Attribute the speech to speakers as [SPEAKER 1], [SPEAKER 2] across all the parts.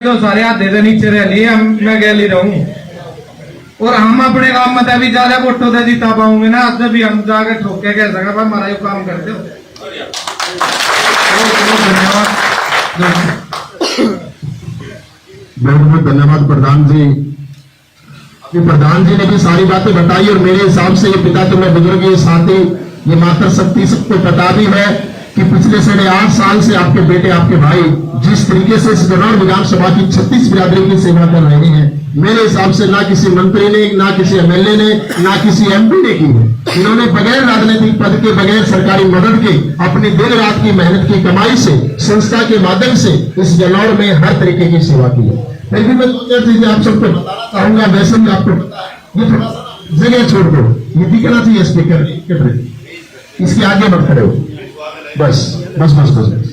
[SPEAKER 1] तो सारे हाथ दे नीचे रह लिए मैं गैली रहूं और हम अपने काम में भी ज्यादा वोटों से जीता पाऊंगे ना आज भी हम जाकर ठोक के कह सका भाई हमारा ये काम कर दो। धन्यवाद
[SPEAKER 2] बहुत बहुत धन्यवाद प्रधान जी। प्रधान जी ने भी सारी बातें बताई और मेरे हिसाब से ये पिता तुम्हें बुजुर्ग ये साथी ये मातृशक्ति सबको पता भी है कि पिछले 8.5 साल से आपके बेटे आपके भाई जिस तरीके से इस गन्नौर विधानसभा की 36 बिरादरी की सेवा कर रहे हैं, मेरे हिसाब से ना किसी मंत्री ने, ना किसी एमएलए ने, ना किसी एमपी ने की है। इन्होंने बगैर राजनीतिक पद के, बगैर सरकारी मदद के, अपनी दिन रात की मेहनत की कमाई से, संस्था के माध्यम से इस गन्नौर में हर तरीके की सेवा की है। फिर भी मैं चीजें आप सबको बताना चाहूंगा। वैसे भी आपको ये थोड़ा सा जगह छोड़ दो, ये दिखना चाहिए स्पीकर, इसके आगे मत खड़े हो, बस बस बस बस बस।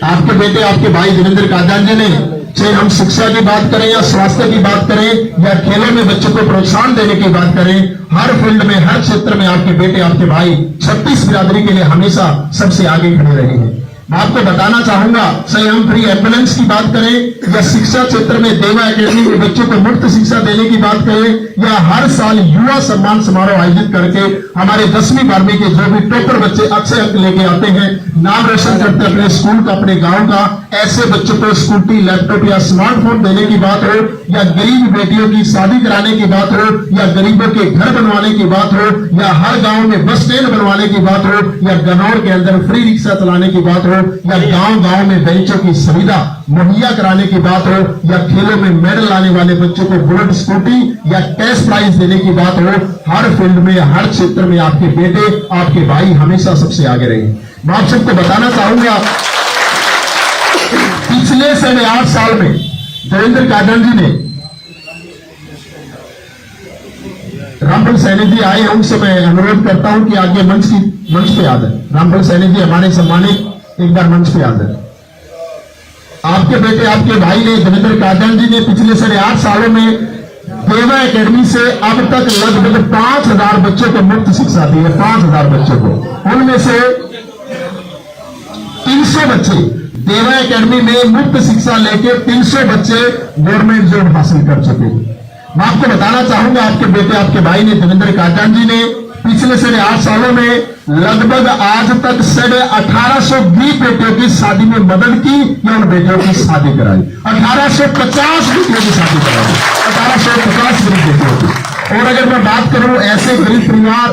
[SPEAKER 2] आपके बेटे आपके भाई देवेंद्र काजान जी ने, चाहे हम शिक्षा की बात करें या स्वास्थ्य की बात करें या खेलों में बच्चों को प्रोत्साहन देने की बात करें, हर फील्ड में, हर क्षेत्र में आपके बेटे आपके भाई 36 बिरादरी के लिए हमेशा सबसे आगे खड़े रहे हैं। मैं आपको बताना चाहूंगा, चाहे हम फ्री एम्बुलेंस की बात करें या शिक्षा क्षेत्र में देवा एकेडमी में बच्चों को मुफ्त शिक्षा देने की बात करें या हर साल युवा सम्मान समारोह आयोजित करके हमारे 10वीं 12वीं के जो भी टॉपर बच्चे अच्छे अंक लेके आते हैं, नाम रोशन करते अपने स्कूल का, अपने गांव का, ऐसे बच्चों को स्कूटी, लैपटॉप या स्मार्टफोन देने की बात हो या गरीब बेटियों की शादी कराने की बात हो या गरीबों के घर बनवाने की बात हो या हर गांव में बस स्टैंड बनवाने की बात हो या गन्नौर के अंदर फ्री रिक्शा चलाने की बात हो या गांव गांव में बेंचों की सुविधा मुहैया कराने की बात हो या खेलों में मेडल लाने वाले बच्चों को बुलेट स्कूटी या कैश प्राइज देने की बात हो, हर फील्ड में, हर क्षेत्र में आपके बेटे आपके भाई हमेशा सबसे आगे रहे। मैं आप सबको बताना चाहूंगा, पिछले 8.5 साल में देवेंद्र काजान जी ने, रामफल सैनी जी आए, उनसे मैं अनुरोध करता हूं कि आगे मंच पे आ जाए। रामफल सैनी जी हमारे सम्मानित, एक बार मंच पे आ जाए। आपके बेटे आपके भाई ने, देवेंद्र काजान जी ने पिछले 8.5 सालों में देवा एकेडमी से अब तक लगभग 5000 बच्चों को मुफ्त शिक्षा दी है। 5000 बच्चों को, उनमें से 300 बच्चे देवा एकेडमी में मुफ्त शिक्षा लेके 300 बच्चे गवर्नमेंट जॉब हासिल कर चुके हैं। मैं आपको बताना चाहूंगा, आपके बेटे आपके भाई ने, देवेंद्र काजान जी ने पिछले 8 सालों में लगभग आज तक 1820 बेटियों की शादी में मदद की या उन बेटियों की शादी कराई। 1850 बेटियों की शादी कराई, 1850 गरीब बेटियों की। और अगर मैं बात करूं ऐसे गरीब परिवार,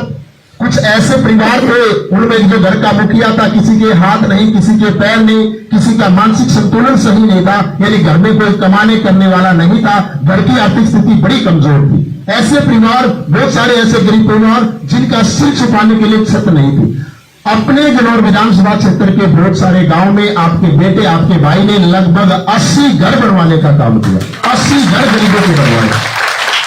[SPEAKER 2] कुछ ऐसे परिवार थे उनमें जो घर का मुखिया था, किसी के हाथ नहीं, किसी के पैर नहीं, किसी का मानसिक संतुलन सही नहीं था, यानी घर में कोई कमाने करने वाला नहीं था, घर की आर्थिक स्थिति बड़ी कमजोर थी। ऐसे परिवार, बहुत सारे ऐसे गरीब परिवार जिनका सिर छुपाने के लिए छत नहीं थी। अपने गन्नौर विधानसभा क्षेत्र के बहुत सारे गांव में आपके बेटे आपके भाई ने लगभग 80 घर बनवाने का काम किया। 80 घर गरीबों के बनवाए,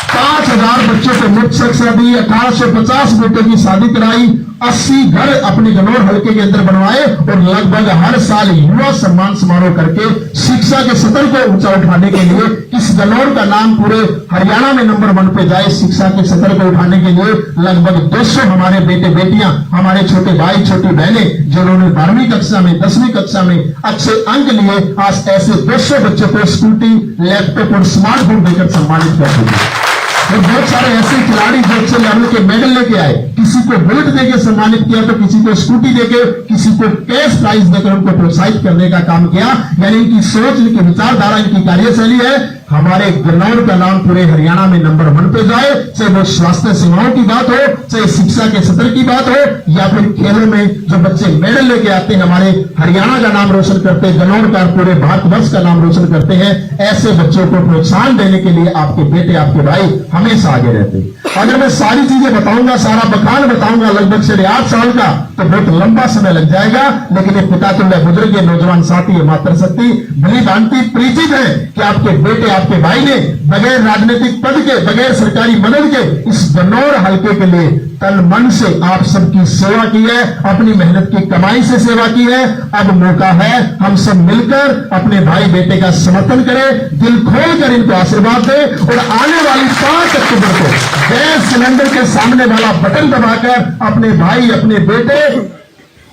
[SPEAKER 2] 5000 बच्चों को मुफ्त शिक्षा दी, 1850 बेटों की शादी कराई, 80 घर अपने गन्नौर हल्के के अंदर बनवाए और लगभग हर साल युवा सम्मान समारोह करके शिक्षा के स्तर को ऊंचा उठाने के लिए इस गन्नौर का नाम पूरे हरियाणा में नंबर 1 पे जाए। शिक्षा के स्तर को उठाने के लिए लगभग 200 हमारे बेटे बेटियां, हमारे छोटे भाई छोटी बहनें जिन्होंने 12वीं कक्षा में, 10वीं कक्षा में अच्छे अंक लिए, आज ऐसे 200 बच्चों को स्कूटी, लैपटॉप और स्मार्टफोन देकर सम्मानित कर दिए। और बहुत सारे ऐसे खिलाड़ी जो अच्छे लेवल के मेडल लेके आए, किसी को बुलेट देकर सम्मानित किया तो किसी को स्कूटी देकर, किसी को कैश प्राइज देकर उनको प्रोत्साहित करने का काम किया। यानी इनकी सोच, इनकी विचारधारा, इनकी कार्यशैली है हमारे गन्नौर का नाम पूरे हरियाणा में नंबर 1 पे जाए। चाहे वो स्वास्थ्य सेवाओं की बात हो, चाहे शिक्षा के स्तर की बात हो या फिर खेलों में जो बच्चे मेडल लेके आते हैं, हमारे हरियाणा का नाम रोशन करते हैं, गन्नौर का, पूरे भारतवर्ष का नाम रोशन करते हैं, ऐसे बच्चों को प्रोत्साहन देने के लिए आपके बेटे आपके भाई हमेशा आगे रहते हैं। अगर मैं सारी चीजें बताऊंगा, सारा बखान बताऊंगा लगभग 8.5 साल का, तो बहुत लंबा समय लग जाएगा। लेकिन ये पिता तुल्य बुजुर्ग, ये नौजवान साथी, ये मातृशक्ति भली भांति परिचित है कि आपके बेटे आपके भाई ने बगैर राजनीतिक पद के, बगैर सरकारी मदद के इस गन्नौर हल्के के लिए तन मन से आप सबकी सेवा की है, अपनी मेहनत की कमाई से सेवा की है। अब मौका है हम सब मिलकर अपने भाई बेटे का समर्थन करें, दिल खोलकर इनको आशीर्वाद दें और आने वाली 5 अक्टूबर को गैस सिलेंडर के सामने वाला बटन दबाकर अपने भाई अपने बेटे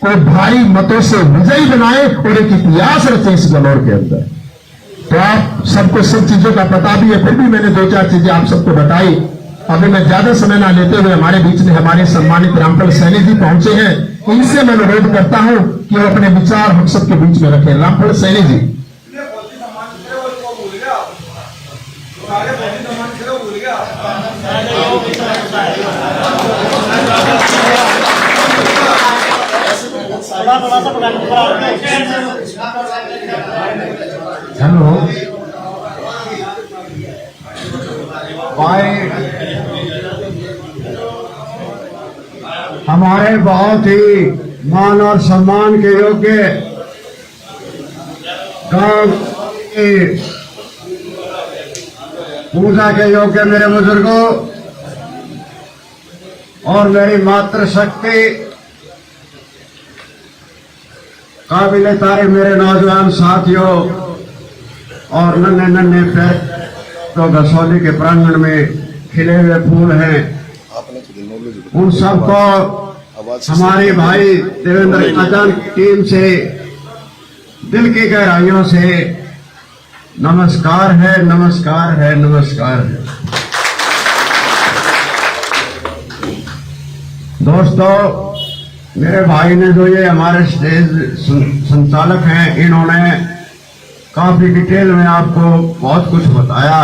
[SPEAKER 2] को भारी मतों से विजयी बनाए और एक इतिहास रचे इस गन्नौर के अंदर। तो आप सबको सब चीजों का पता भी है, फिर भी मैंने 2-4 चीजें आप सबको बताई। अभी मैं ज्यादा समय ना लेते हुए हमारे बीच में हमारे सम्मानित रामफल सैनी जी पहुंचे हैं, इनसे मैं अनुरोध करता हूं कि वो अपने विचार हम सबके बीच में रखें। रामफल सैनी जी।
[SPEAKER 3] हेलो भाई, हमारे बहुत ही मान और सम्मान के योग्य गांव की पूजा के योग्य मेरे बुजुर्गों और मेरी मातृशक्ति काबिले तारीफ मेरे नौजवान साथियों और नन्हे नन्हे पैर तो गसौली के प्रांगण में खिले हुए फूल हैं, उन सबको हमारे भाई देवेंद्र काजान की टीम से दिल की गहराइयों से नमस्कार है, नमस्कार है, नमस्कार है। दोस्तों, मेरे भाई ने जो ये हमारे स्टेज संचालक हैं, इन्होंने काफी डिटेल में आपको बहुत कुछ बताया।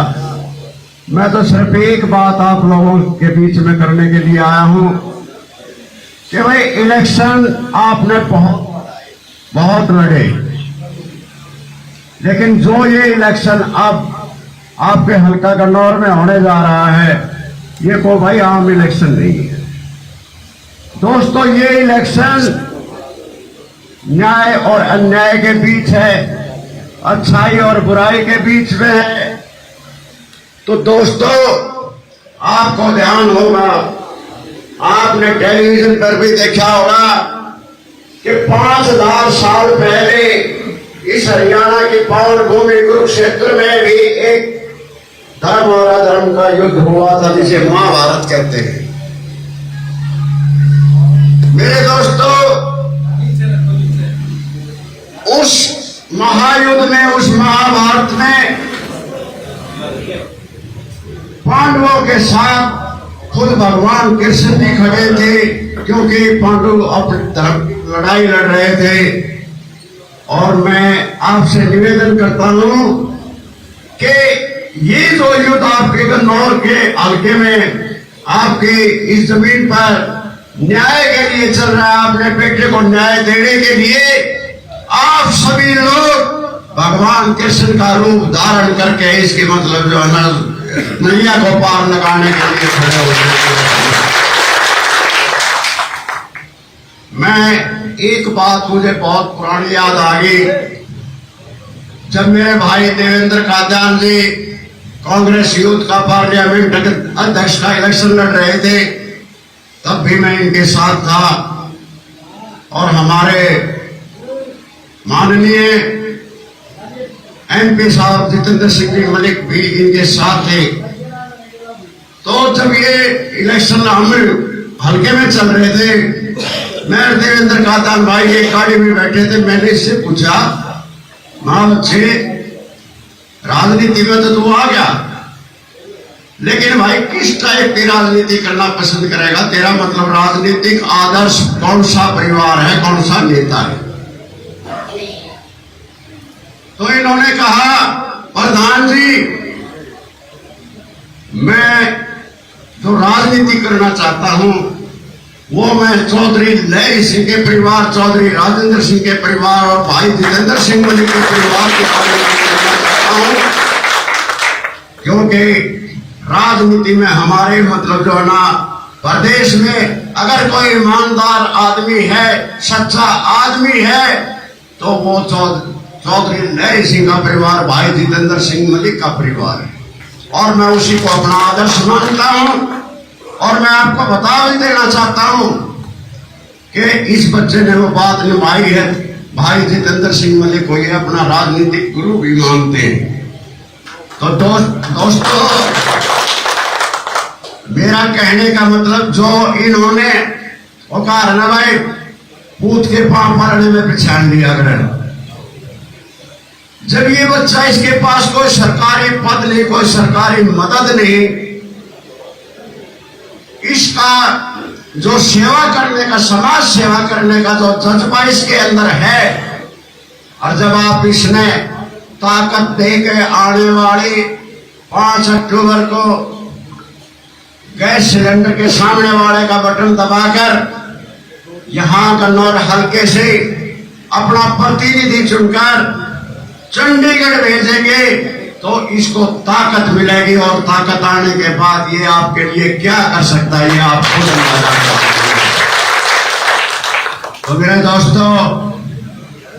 [SPEAKER 3] मैं तो सिर्फ एक बात आप लोगों के बीच में करने के लिए आया हूं कि भाई इलेक्शन आपने बहुत लड़े, लेकिन जो ये इलेक्शन अब आपके हल्का गन्नौर में होने जा रहा है, ये कोई भाई आम इलेक्शन नहीं है दोस्तों। ये इलेक्शन न्याय और अन्याय के बीच है, अच्छाई और बुराई के बीच में है। तो दोस्तों, आपको ध्यान होगा, आपने टेलीविजन पर भी देखा होगा कि 5000 साल पहले इस हरियाणा की पावन भूमि कुरुक्षेत्र में भी एक धर्म और अधर्म का युद्ध हुआ था, जिसे महाभारत कहते हैं। मेरे दोस्तों, उस महायुद्ध में, उस महाभारत में पांडवों के साथ खुद भगवान कृष्ण भी खड़े थे, क्योंकि पांडव अपनी तरफ लड़ाई लड़ रहे थे। और मैं आपसे निवेदन करता हूं कि ये जो युद्ध आपके गन्नौर के हल्के में, आपकी इस जमीन पर न्याय के लिए चल रहा है, अपने बेटे को न्याय देने के लिए आप सभी लोग भगवान कृष्ण का रूप धारण करके इसके मतलब जो है ना नैया को पार लगाने के लिए खड़े हो गए। मैं एक बात मुझे बहुत पुरानी याद आ गई, जब मेरे भाई देवेंद्र काजान जी कांग्रेस यूथ का पार्लियामेंट अध्यक्ष का इलेक्शन लड़ रहे थे, तब भी मैं इनके साथ था। और हमारे माननीय एमपी साहब जितेंद्र सिंह जी मलिक भी इनके साथ थे। तो जब ये इलेक्शन हम हल्के में चल रहे थे, मैं देवेंद्र काजान भाई एक गाड़ी में बैठे थे, मैंने इससे पूछा, मां बच्चे राजनीति में तो तू आ गया, लेकिन भाई किस टाइप की राजनीति करना पसंद करेगा? तेरा मतलब राजनीतिक आदर्श कौन सा परिवार है, कौन सा नेता है? तो इन्होंने कहा, प्रधान जी, मैं जो राजनीति करना चाहता हूं वो मैं चौधरी लहरी सिंह के परिवार, चौधरी राजेंद्र सिंह के परिवार और भाई जितेंद्र सिंह मलिक के परिवार के बारे में करना चाहता हूं, क्योंकि राजनीति में हमारे मतलब जो है ना प्रदेश में अगर कोई ईमानदार आदमी है, सच्चा आदमी है, तो वो चौधरी लहरी सिंह का परिवार, भाई जितेंद्र सिंह मलिक का परिवार है। और मैं उसी को अपना आदर्श मानता हूं। और मैं आपको बता भी देना चाहता हूं कि इस बच्चे ने वो बात निभाई है, भाई जितेंद्र सिंह मलिक को ये अपना राजनीतिक गुरु भी मानते हैं। तो दोस्तों, मेरा कहने का मतलब जो इन्होंने वो कहा ना भाई, पूत के पांव मारने में पहचान लिया, अगर जब ये बच्चा इसके पास कोई सरकारी पद नहीं, कोई सरकारी मदद नहीं, इसका जो सेवा करने का, समाज सेवा करने का जो जज्बा इसके अंदर है, और जब आप इसने ताकत दे के आने वाली 5 अक्टूबर को गैस सिलेंडर के सामने वाले का बटन दबाकर यहां कन्नौर हल्के से अपना प्रतिनिधि चुनकर चंडीगढ़ भेजेंगे तो इसको ताकत मिलेगी, और ताकत आने के बाद ये आपके लिए क्या कर सकता है ये आप खुद अंदाजा कर सकते हैं। तो मेरे दोस्तों,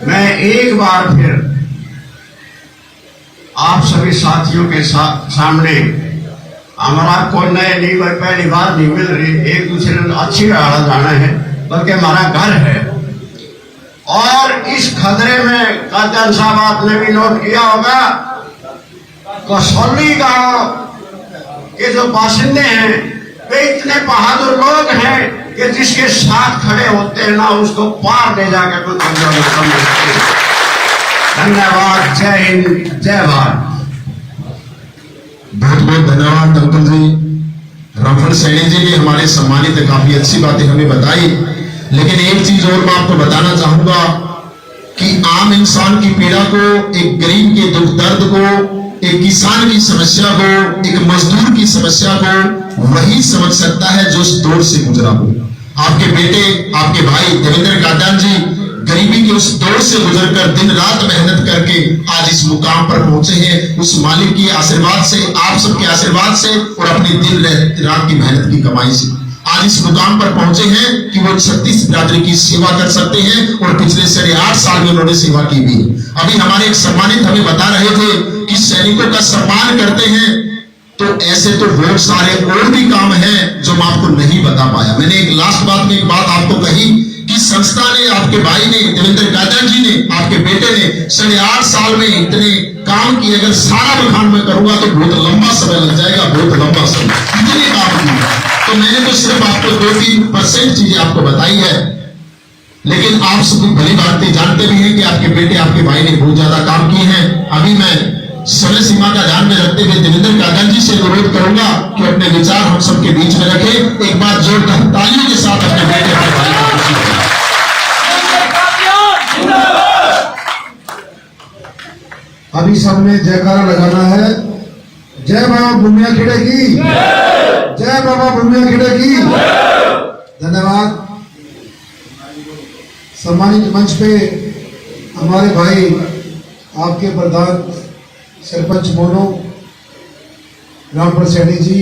[SPEAKER 3] मैं एक बार फिर आप सभी साथियों के सामने, हमारा कोई नए नहीं, कोई पहली बार नहीं मिल रही, एक दूसरे ने अच्छी राह जाना है, बल्कि हमारा घर है। और इस खतरे में काजल साहब आपने भी नोट किया होगा, कसौली गांव के जो बासिंदे हैं वे इतने बहादुर लोग हैं कि जिसके साथ खड़े होते हैं ना उसको पार ले जाकर कुछ समझते हैं। धन्यवाद। जय हिंद, जय भारत।
[SPEAKER 2] बहुत बहुत धन्यवाद अंकल जी। रामफल सैनी जी ने हमारे सम्मानित काफी अच्छी बातें हमें बताई, लेकिन एक चीज और मैं आपको बताना चाहूंगा कि आम इंसान की पीड़ा को, एक गरीब के दुख दर्द को, एक किसान की समस्या को, एक मजदूर की समस्या को वही समझ सकता है जो उस दौर से गुजरा हो। आपके बेटे, आपके भाई देवेंद्र कादयान जी गरीबी के उस दौर से गुजरकर दिन रात मेहनत करके आज इस मुकाम पर पहुंचे हैं। उस मालिक के आशीर्वाद से, आप सबके आशीर्वाद से और अपनी दिन रात की मेहनत की कमाई से आज इस मुकाम पर पहुंचे हैं कि वो 36 बिरादरी की सेवा कर सकते हैं, और पिछले 8.5 साल में उन्होंने सेवा की भी। अभी हमारे एक सम्मानित हमें बता रहे थे कि सैनिकों का सम्मान करते हैं, तो ऐसे तो बहुत सारे और भी काम हैं जो मैं आपको नहीं बता पाया। मैंने एक लास्ट बात में एक बात आपको कही कि संस्था ने, आपके भाई ने, देवेंद्र कादयान जी ने, आपके बेटे ने 8.5 साल में इतने काम किए। अगर सारा बखान में करूंगा तो बहुत लंबा समय लग जाएगा, बहुत लंबा समय, इतने काम किए। तो मैंने तो सिर्फ आपको 2-3% चीजें आपको बताई है, लेकिन आप सब भली भांति जानते भी हैं कि आपके बेटे, आपके भाई ने बहुत ज्यादा काम किए हैं। अभी मैं समय सीमा का ध्यान में रखते हुए देवेंद्र कादयान जी से अनुरोध करूंगा कि अपने विचार हम सबके बीच में रखें। एक बार जोरदार तालियों के साथ अपने बेटे, अपने भाई को खुशी दें।
[SPEAKER 4] अभी सबने जयकारा लगाना है। जय बाबा भूमिया खेड़े की, जय बाबा भूमिया खेड़े की। धन्यवाद। सम्मानित मंच पे हमारे भाई, आपके प्रधान सरपंच मोनो रामफल सैनी जी,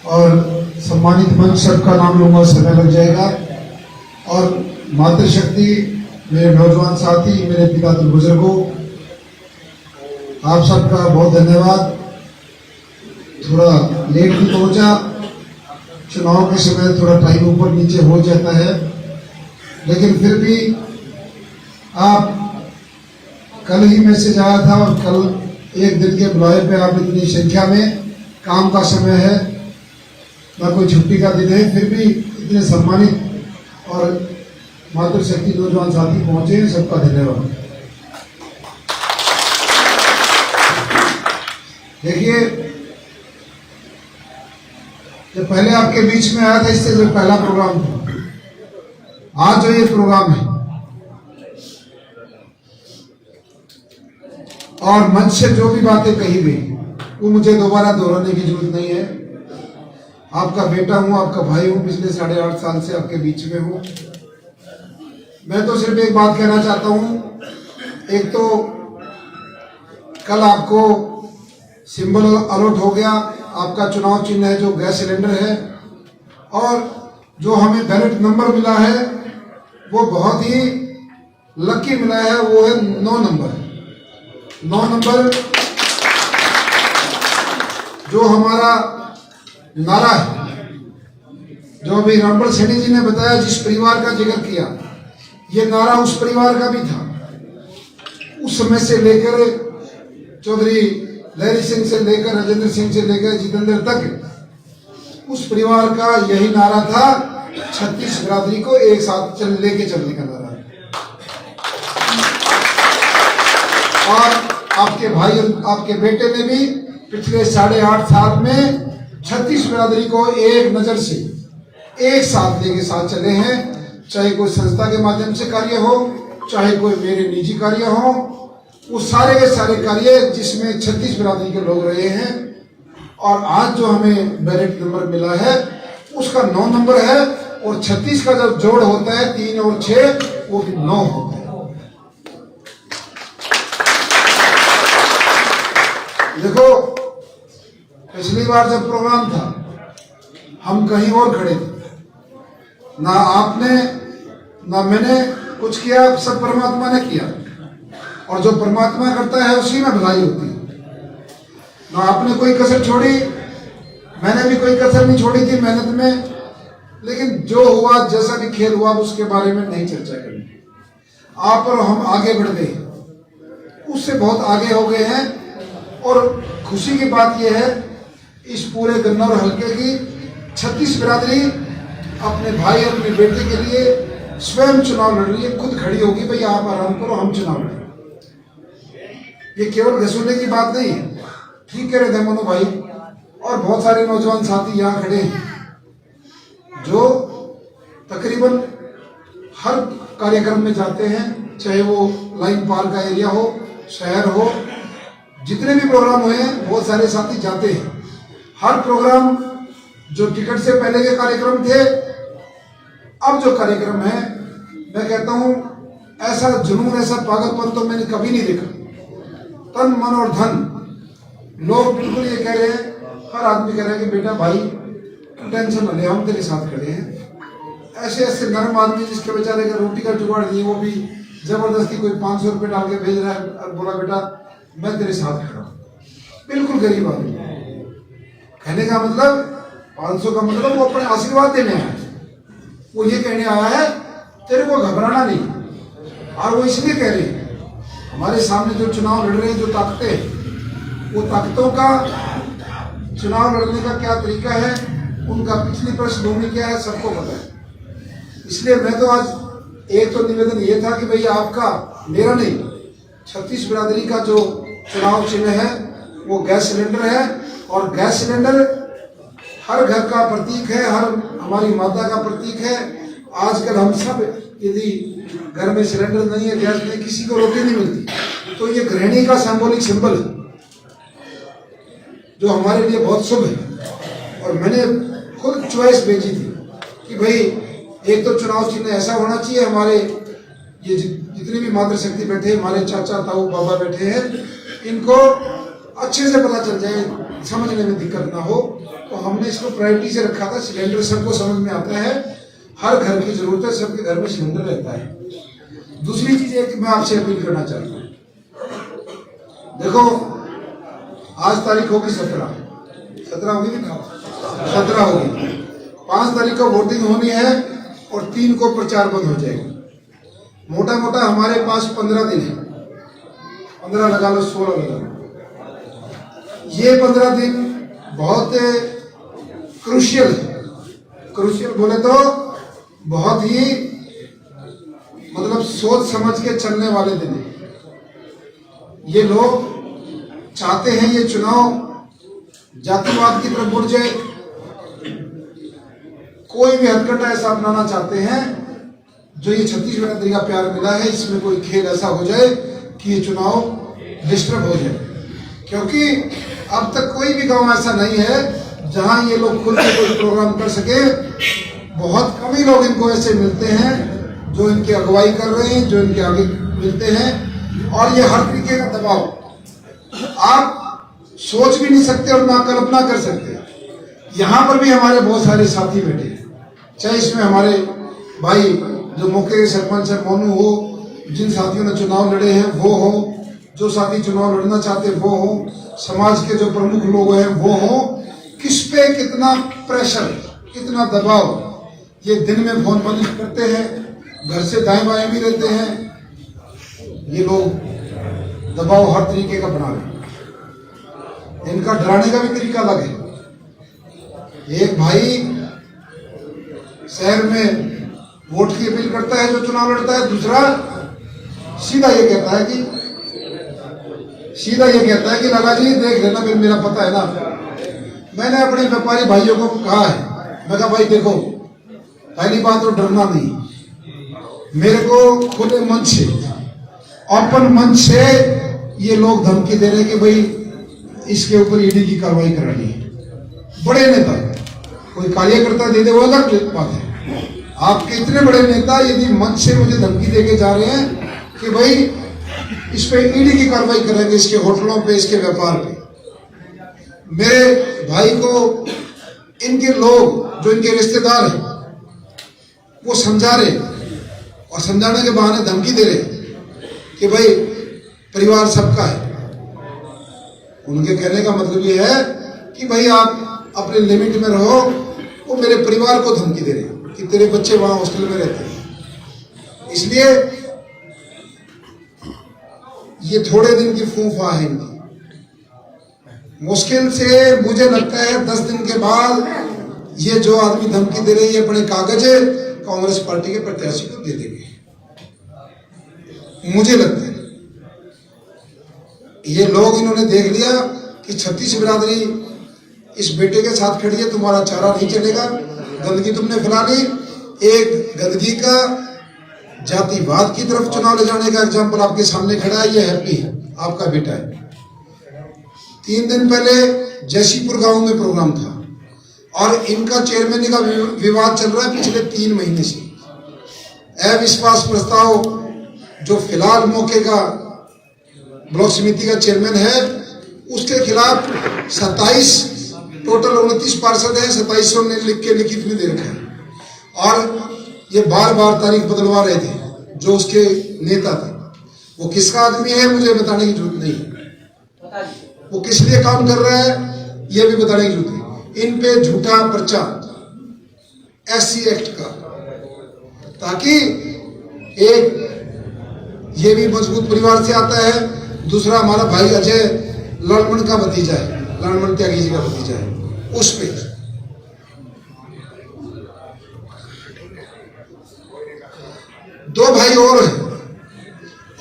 [SPEAKER 4] और सम्मानित मंच सबका नाम लूंगा, समय लग जाएगा। और मातृशक्ति, मेरे नौजवान साथी, मेरे पिता बुजुर्गों, आप सबका बहुत धन्यवाद। थोड़ा लेट भी पहुंचा, चुनाव के समय थोड़ा टाइम ऊपर नीचे हो जाता है, लेकिन फिर भी आप, कल ही मैसेज आया था और कल एक दिन के बुलाए पे आप इतनी संख्या में, काम का समय है ना कोई छुट्टी का दिन है, फिर भी इतने सम्मानित और मातृशक्ति नौजवान साथी पहुंचे हैं, सबका धन्यवाद। देखिए, जब पहले आपके बीच में आया था, इससे जो पहला प्रोग्राम था, आज जो ये प्रोग्राम है, और मंच से जो भी बातें कही गई वो मुझे दोबारा दोहराने की जरूरत नहीं है। आपका बेटा हूं, आपका भाई हूं, पिछले 8.5 साल से आपके बीच में हूं। मैं तो सिर्फ एक बात कहना चाहता हूं। एक तो कल आपको सिंबल अलॉट हो गया, आपका चुनाव चिन्ह है जो गैस सिलेंडर है, और जो हमें बैलेट नंबर मिला है वो बहुत ही लकी मिला है, वो है 9 नंबर। 9 नंबर जो हमारा नारा है, जो अभी रामफल सैनी जी ने बताया, जिस परिवार का जिक्र किया, ये नारा उस परिवार का भी था। उस समय से लेकर चौधरी लहरी सिंह से लेकर राजेंद्र सिंह से लेकर जितेंद्र तक उस परिवार का यही नारा था, 36 बिरादरी को एक साथ लेके चलने का नारा। और आपके भाई और आपके बेटे ने भी पिछले 8.5 साल में 36 बिरादरी को एक नजर से एक साथ लेके साथ चले हैं। चाहे कोई संस्था के माध्यम से कार्य हो, चाहे कोई मेरे निजी कार्य हो, वो सारे के सारे कार्य जिसमें 36 बिरादरी के लोग रहे हैं। और आज जो हमें बैलेट नंबर मिला है उसका 9 नंबर है, और 36 का जब जोड़ होता है 3 और 6 वो 9 होता है। देखो, पिछली बार जब प्रोग्राम था हम कहीं और खड़े थे, ना आपने ना मैंने कुछ किया, सब परमात्मा ने किया, और जो परमात्मा करता है उसी में भलाई होती है। ना आपने कोई कसर छोड़ी, मैंने भी कोई कसर नहीं छोड़ी थी मेहनत में, लेकिन जो हुआ जैसा भी खेल हुआ उसके बारे में नहीं चर्चा करनी। आप और हम आगे बढ़ गए, उससे बहुत आगे हो गए हैं। और खुशी की बात यह है इस पूरे गन्नौर हल्के की 36 बिरादरी अपने भाई और अपने बेटे के लिए स्वयं चुनाव लड़ रही है, खुद खड़ी होगी, भाई आप आराम करो, हम चुनाव लड़ें। ये केवल घसूलने की बात नहीं है। ठीक कह रहे थे मनु भाई और बहुत सारे नौजवान साथी यहाँ खड़े हैं जो तकरीबन हर कार्यक्रम में जाते हैं, चाहे वो लाइन पार का एरिया हो, शहर हो, जितने भी प्रोग्राम हुए हैं बहुत सारे साथी जाते हैं। हर प्रोग्राम जो टिकट से पहले के कार्यक्रम थे, अब जो कार्यक्रम है, मैं कहता हूं ऐसा जुनून, ऐसा पागलपन तो मैंने कभी नहीं देखा। तन मन और धन, लोग बिल्कुल ये कह रहे हैं, हर आदमी कह रहा है कि बेटा भाई टेंशन न ले, हम तेरे साथ खड़े हैं। ऐसे ऐसे नरम आदमी जिसके बेचारे का रोटी का जुगाड़ नहीं, वो भी जबरदस्ती कोई 500 रुपये डाल के भेज रहा है और बोला बेटा मैं तेरे साथ खड़ा हूं। बिल्कुल गरीब आदमी, कहने का मतलब 500 का मतलब वो अपने आशीर्वाद देने आया है, वो ये कहने आया है तेरे को घबराना नहीं। और वो इसलिए कह रहे हैं हमारे सामने जो चुनाव लड़ रहे हैं, जो ताकतें, वो ताकतों का चुनाव लड़ने का क्या तरीका है, उनका पिछली पृष्ठभूमि क्या है, सबको पता है। इसलिए मैं तो आज एक तो निवेदन ये था कि भाई आपका, मेरा नहीं, 36 बिरादरी का जो चुनाव चिन्ह है वो गैस सिलेंडर है। और गैस सिलेंडर हर घर का प्रतीक है, हर हमारी माता का प्रतीक है। आजकल हम सब यदि घर में सिलेंडर नहीं है, गैस नहीं, किसी को रोटी नहीं मिलती, तो ये गृहिणी का सिंबॉलिक सिंबल है जो हमारे लिए बहुत शुभ है। और मैंने खुद चॉइस भेजी थी कि भाई एक तो चुनाव चिन्ह ऐसा होना चाहिए, हमारे ये जितने भी मातृशक्ति बैठे, हमारे चाचा ताऊ बाबा बैठे हैं, इनको अच्छे से पता चल जाए, समझने में दिक्कत ना हो, तो हमने इसको प्रायोरिटी से रखा था। सिलेंडर सबको समझ में आता है, हर घर की जरूरत है, सबके घर में सिलेंडर रहता है। दूसरी चीज है कि मैं आपसे अपील करना चाहता हूँ, देखो आज तारीख होगी 17 होगी ना, 17 होगी, 5 तारीख को वोटिंग होनी है और 3 को प्रचार बंद हो जाएगा। मोटा मोटा हमारे पास 15 दिन है, 15 लगा लो, 16 लगा लो। ये 15 दिन बहुत क्रूशियल है। क्रूशियल बोले तो बहुत ही मतलब सोच समझ के चलने वाले दिन है। ये लोग चाहते हैं ये चुनाव जातिवाद की तरफ बढ़ जाए, कोई भी हथकंडा ऐसा अपनाना चाहते हैं जो ये 36 बिरादरी का प्यार मिला है, इसमें कोई खेल ऐसा हो जाए कि ये चुनाव डिस्टर्ब हो जाए। क्योंकि अब तक कोई भी गांव ऐसा नहीं है जहां ये लोग खुद से कोई प्रोग्राम कर सके। बहुत कम ही लोग इनको ऐसे मिलते हैं जो इनकी अगुवाई कर रहे हैं, जो इनके आगे मिलते हैं। और ये हर तरीके का दबाव आप सोच भी नहीं सकते और ना कल्पना कर सकते। यहाँ पर भी हमारे बहुत सारे साथी बैठे हैं, चाहे इसमें हमारे भाई जो मौके के सरपंच है मोनू हो, जिन साथियों ने चुनाव लड़े हैं वो हो, जो साथी चुनाव लड़ना चाहते हैं वो हो, समाज के जो प्रमुख लोग हैं वो हो। किस पे कितना प्रेशर, कितना दबाव, ये दिन में फोन बंद करते हैं, घर से दाएं बाएं भी रहते हैं। ये लोग दबाव हर तरीके का बना रहे हैं, इनका डराने का भी तरीका अलग है। एक भाई शहर में वोट की अपील करता है जो चुनाव लड़ता है, दूसरा सीधा ये कहता है कि सीधा ये कहता है कि लाला जी देख लेना, फिर मेरा पता है ना। मैंने अपने व्यापारी भाइयों को कहा है, मैं कहा भाई देखो, पहली बात तो डरना नहीं, मेरे को खुले मन से, ओपन मन से ये लोग धमकी दे रहे हैं कि भाई इसके ऊपर ईडी की कार्रवाई करानी है। बड़े नेता, कोई कार्यकर्ता दे दे वो अलग बात है, आपके इतने बड़े नेता यदि मन से मुझे धमकी देके जा रहे हैं कि भाई इस पे ईडी की कार्रवाई करेंगे, इसके होटलों पे, इसके व्यापार पे। मेरे भाई को इनके लोग जो इनके रिश्तेदार हैं वो समझा रहे, और समझाने के बहाने धमकी दे रहे कि भाई परिवार सबका है। उनके कहने का मतलब ये है कि भाई आप अपने लिमिट में रहो। वो मेरे परिवार को धमकी दे रहे कि तेरे बच्चे वहां हॉस्टल में रहते हैं। इसलिए ये थोड़े दिन की फूफा है इनकी। मुश्किल से मुझे लगता है 10 दिन के बाद ये जो आदमी धमकी दे रहे हैं, ये अपने कागज कांग्रेस पार्टी के प्रत्याशी को दे देंगे, मुझे लगता है। ये लोग इन्होंने देख लिया कि 36 बिरादरी इस बेटे के साथ खड़ी है, तुम्हारा चारा नहीं चलेगा, गंदगी तुमने फैला ली। एक गंदगी का जातिवाद की तरफ चुनाव ले जाने का एग्जाम्पल आपके सामने खड़ा है। ये हैप्पी आपका बेटा है। 3 दिन पहले जयसीपुर गांव में प्रोग्राम था और इनका चेयरमैन का विवाद चल रहा है पिछले 3 महीने से। अविश्वास प्रस्ताव जो फिलहाल मौके का ब्लॉक समिति का चेयरमैन है, उसके खिलाफ 27 टोटल 29 पार्षद हैं, 2700 ने लिख के लिखित में दे रखा है। और ये बार बार तारीख बदलवा रहे थे जो उसके नेता थे। वो किसका आदमी है मुझे बताने की जरूरत नहीं, वो किस लिए काम कर रहा है ये भी बताने की जरूरत नहीं। इन पे झूठा पर्चा SC एक्ट का, ताकि एक ये भी मजबूत परिवार से आता है, दूसरा हमारा भाई अजय लालमन का भतीजा है, लालमन त्यागी जी का भतीजा है, उस पे 2 भाई और हैं।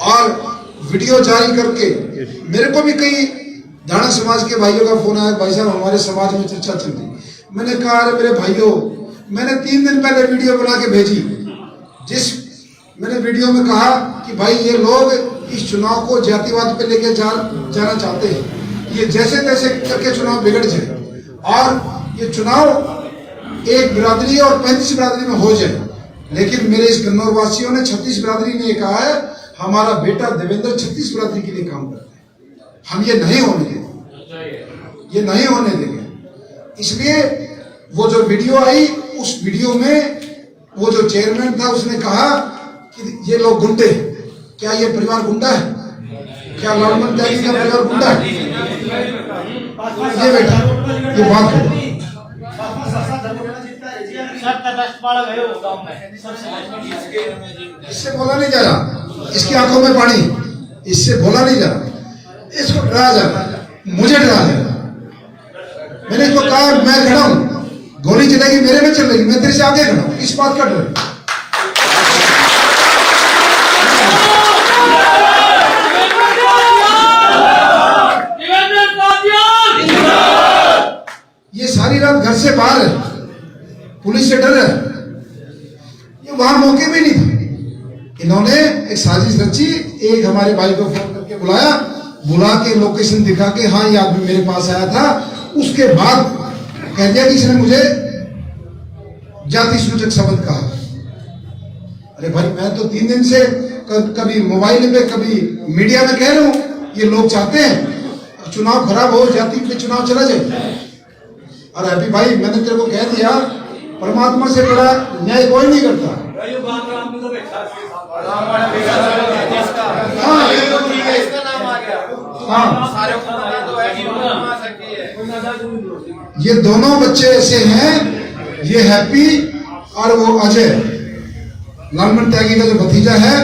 [SPEAKER 4] और वीडियो जारी करके मेरे को भी कई धाणा समाज के भाइयों का फोन आया, भाई साहब हमारे समाज में चर्चा चल रही। मैंने कहा अरे मेरे भाइयों, मैंने 3 दिन पहले वीडियो बना के भेजी, जिस मैंने वीडियो में कहा कि भाई ये लोग इस चुनाव को जातिवाद पे लेके जाना चाहते हैं। ये जैसे तैसे करके चुनाव बिगड़ जाए और ये चुनाव एक बिरादरी और 35 बिरादरी में हो जाए। लेकिन मेरे इस गन्नौर वासियों ने 36 बिरादरी ने कहा है हमारा बेटा देवेंद्र 36 बिरादरी के लिए काम करता है, हम ये नहीं होने देंगे, ये नहीं होने देंगे। इसलिए वो जो वीडियो आई, उस वीडियो में वो जो चेयरमैन था उसने कहा कि ये लोग गुंडे हैं। क्या ये परिवार गुंडा है? क्या लालमन त्यागी का परिवार गुंडा है? ये बेटा ये बात है, इससे बोला नहीं जा रहा, इसकी आंखों में पानी, इससे बोला नहीं जा रहा, इसको डराया जा रहा, मुझे डराया जा रहा। मैंने इसको कहा मैं खड़ा हूं, गोली चलेगी मेरे में चलेगी, मैं तेरे से आगे खड़ा हूं, इस बात का डर। ये सारी रात घर से बाहर है, पुलिस से डर है, ये वहां मौके पे नहीं था। इन्होंने एक साजिश रची, एक हमारे भाई को फोन करके बुलाया, बुला के लोकेशन दिखा के हाँ ये आदमी मेरे पास आया था, उसके बाद कह दिया कि इसने मुझे जाति सूचक शब्द कहा। अरे भाई मैं तो 3 दिन से कभी मोबाइल पे कभी मीडिया में कह रहा हूं ये लोग चाहते हैं चुनाव खराब हो, जाति पे चुनाव चला जाए। अरे अभी भाई मैंने तेरे को कह दिया, परमात्मा से बड़ा न्याय कोई नहीं करता। ये दोनों बच्चे ऐसे हैं, ये हैप्पी और वो अजय लालमन त्यागी का जो भतीजा है,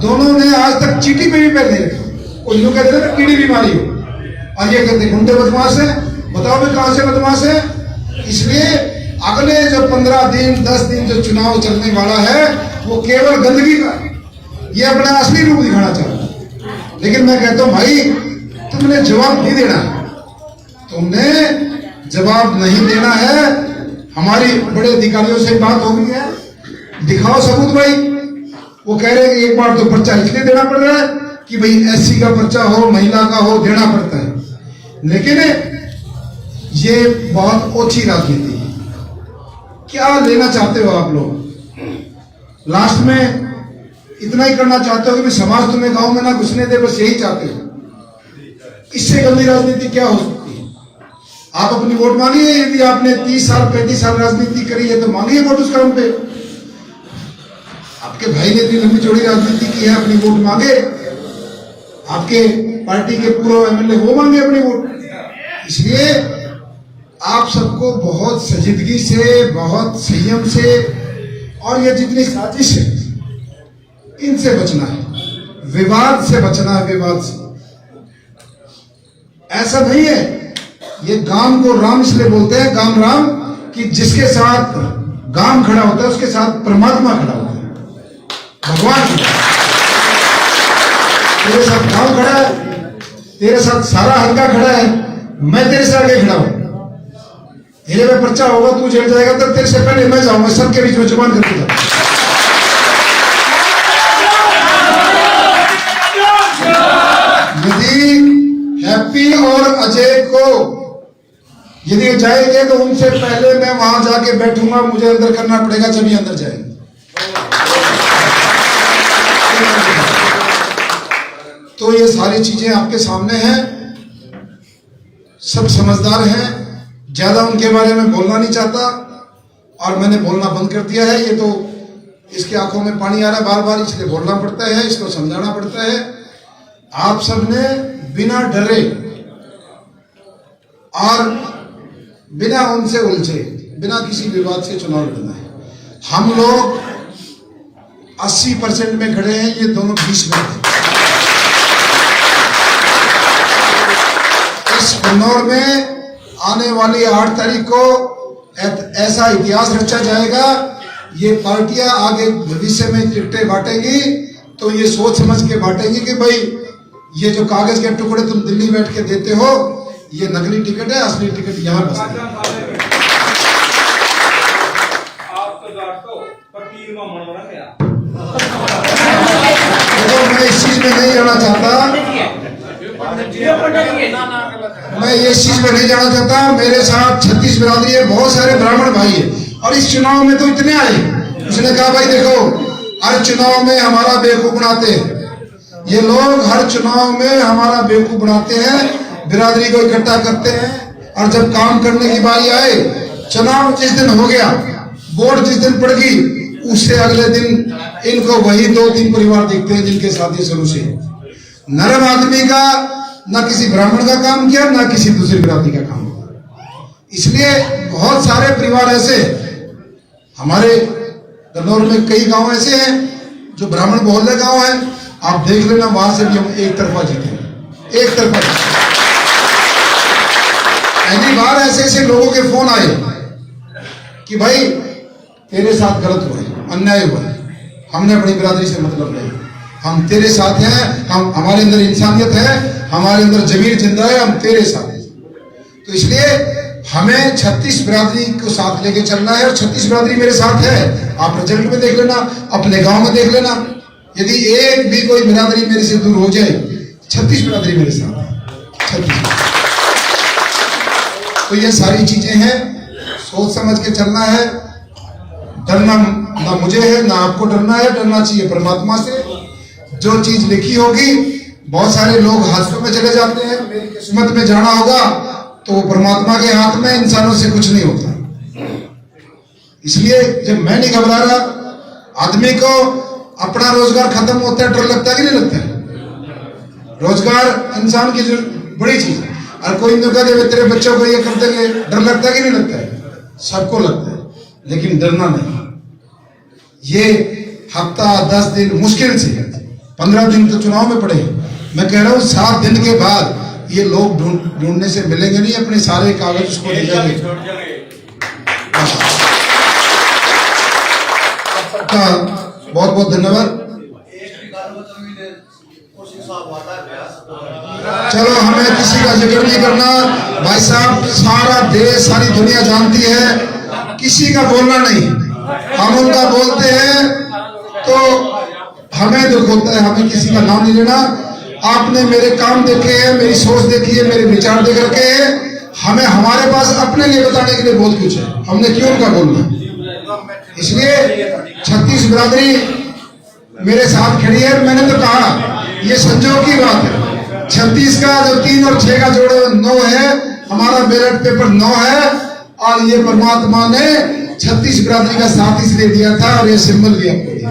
[SPEAKER 4] दोनों ने आज तक चीटी पे भी पैर नहीं रखा। कोई यूं कहते हैं कीड़ी बीमारी हो, और ये कहते गुंडे बदमाश है। बताओ मैं कहां से बदमाश है? इसलिए अगले जो 15 दिन 10 दिन जो चुनाव चलने वाला है वो केवल गंदगी का, ये अपना असली रूप दिखाना चाहता है। लेकिन मैं कहता हूं भाई तुमने जवाब नहीं देना है, तुमने जवाब नहीं देना है। हमारी बड़े अधिकारियों से बात हो गई है, दिखाओ सबूत भाई। वो कह रहे हैं कि एक बार तो पर्चा इसलिए देना पड़ रहा है कि भाई एससी का पर्चा हो, महिला का हो, देना पड़ता है। लेकिन ये बहुत ओछी राजनीति है। क्या लेना चाहते हो आप लोग? लास्ट में इतना ही करना चाहते हो कि समाज तुम्हें गांव में ना घुसने दे, बस यही चाहते हो। इससे गंदी राजनीति क्या हो सकती है? आप अपनी वोट मांगिए। यदि आपने 30 साल 35 साल राजनीति करी है तो मांगिए वोट उस क्रम पे। आपके भाई ने इतनी लंबी चौड़ी राजनीति की है, अपनी वोट मांगे। आपके पार्टी के पूर्व एमएलए वो मांगे अपनी वोट। इसलिए आप सबको बहुत संजीदगी से, बहुत संयम से, और ये जितनी साजिश है इनसे बचना है, विवाद से बचना है, विवाद से। ऐसा नहीं है, ये गांव को राम इसलिए बोलते हैं, गांव राम, कि जिसके साथ गांव खड़ा होता है उसके साथ परमात्मा खड़ा होता है, भगवान खड़ा है। तेरे साथ गांव खड़ा है, तेरे साथ सारा हल्का खड़ा है, मैं तेरे से आगे खड़ा हूं। तेरे में पर्चा होगा, तू जल जाएगा, तब तेरे से पहले मैं जाऊंगा, सबके बीच में जुबान करके जाऊंगा। यदि हैप्पी और अजय को यदि जाएंगे तो उनसे पहले मैं वहां जाके बैठूंगा, मुझे अंदर करना पड़ेगा, जब ये अंदर जाएंगे। तो ये सारी चीजें आपके सामने हैं, सब समझदार हैं। ज्यादा उनके बारे में बोलना नहीं चाहता और मैंने बोलना बंद कर दिया है। ये तो इसके आंखों में पानी आ रहा है बार बार, इसलिए बोलना पड़ता है, इसको समझाना पड़ता है। आप सबने बिना डरे और बिना उनसे उलझे, बिना किसी विवाद से चुनाव लड़ना है। हम लोग 80% में खड़े हैं, ये दोनों 20 में हैं। इस कन्नौर में आने वाली 8 तारीख को ऐसा इतिहास रचा जाएगा। ये पार्टियां आगे भविष्य में टिकटें बांटेंगी तो ये सोच समझ के बांटेंगी कि भाई ये जो कागज के टुकड़े तुम दिल्ली बैठ के देते हो, ये नकली टिकट है, असली टिकट यहाँ बस है। मैं इस चीज में नहीं जाना चाहता, मैं ये चीज में नहीं जाना चाहता। मेरे साथ 36 बिरादरी है, बहुत सारे ब्राह्मण भाई है, और इस चुनाव में तो इतने आए। उसने कहा भाई देखो, हर चुनाव में हमारा बेवकूफ बनाते हैं ये लोग, हर चुनाव में हमारा बेवकूफ बनाते हैं, बिरादरी को इकट्ठा करते हैं, और जब काम करने की बारी आए, चुनाव जिस दिन हो गया, वोट जिस दिन पड़ गई, उससे अगले दिन इनको वही 2-3 परिवार दिखते हैं जिनके साथ ये शुरू से नरम आदमी का ना किसी ब्राह्मण का काम किया, ना किसी दूसरी बिरादरी का काम किया। इसलिए बहुत सारे परिवार ऐसे, हमारे कन्नौर में कई गांव ऐसे हैं जो ब्राह्मण बहुल्य गांव है, आप देख लेना, वहां से भी हम एक तरफा जीते, एक तरफा जीते। पहली बार ऐसे ऐसे लोगों के फोन आए कि भाई तेरे साथ गलत हुआ है, अन्याय हुआ है, हमने अपनी बिरादरी से मतलब नहीं, हम तेरे साथ हैं, हम हमारे अंदर इंसानियत है, हमारे अंदर जमीर जिंदा है, हम तेरे साथ हैं। तो इसलिए हमें 36 बिरादरी को साथ लेके चलना है, और 36 बिरादरी मेरे साथ है। आप रिजल्ट में देख लेना, अपने गांव में देख लेना, यदि एक भी कोई बिरादरी मेरे से दूर हो जाए, 36 बिरादरी मेरे साथ है, 36। तो ये सारी चीजें हैं, सोच समझ के चलना है। डरना ना मुझे है, ना आपको डरना है, डरना चाहिए परमात्मा से। जो चीज लिखी होगी, बहुत सारे लोग हादसों में चले जाते हैं, मेरी किस्मत में जाना होगा तो वो परमात्मा के हाथ में, इंसानों से कुछ नहीं होता। इसलिए जब मैं नहीं घबरा रहा, आदमी को अपना रोजगार खत्म होता है, डर लगता है कि नहीं लगता है? रोजगार इंसान की बड़ी चीज है। और कोई तो कहते तेरे बच्चों को ये कर देंगे, डर लगता है कि नहीं लगता है? सबको लगता है, लेकिन डरना नहीं। ये हफ्ता 10 दिन, मुश्किल से 15 दिन तो चुनाव में पड़े। मैं कह रहा हूं 7 दिन के बाद ये लोग ढूंढने से मिलेंगे नहीं, अपने सारे कागज को ले जाएंगे। बहुत बहुत धन्यवाद। चलो हमें किसी का जिक्र नहीं करना भाई साहब, सारा देश सारी दुनिया जानती है, किसी का बोलना नहीं, हम उनका बोलते हैं तो हमें दुख होता है, हमें किसी का नाम नहीं लेना। आपने मेरे काम देखे हैं, मेरी सोच देखी है, मेरे विचार देख रखे हैं, हमें हमारे पास अपने लिए बताने के लिए बहुत कुछ है, हमने क्यों उनका बोलना। इसलिए 36 बिरादरी मेरे साथ खड़ी है। मैंने तो कहा ये संजोग की बात है, 36 का जो 3 और 6 का जोड़े 9 है, हमारा बैलेट पेपर 9 है, और ये परमात्मा ने 36 बिरादरी का साथ इसलिए दिया था और ये सिंबल भी आपको दिया।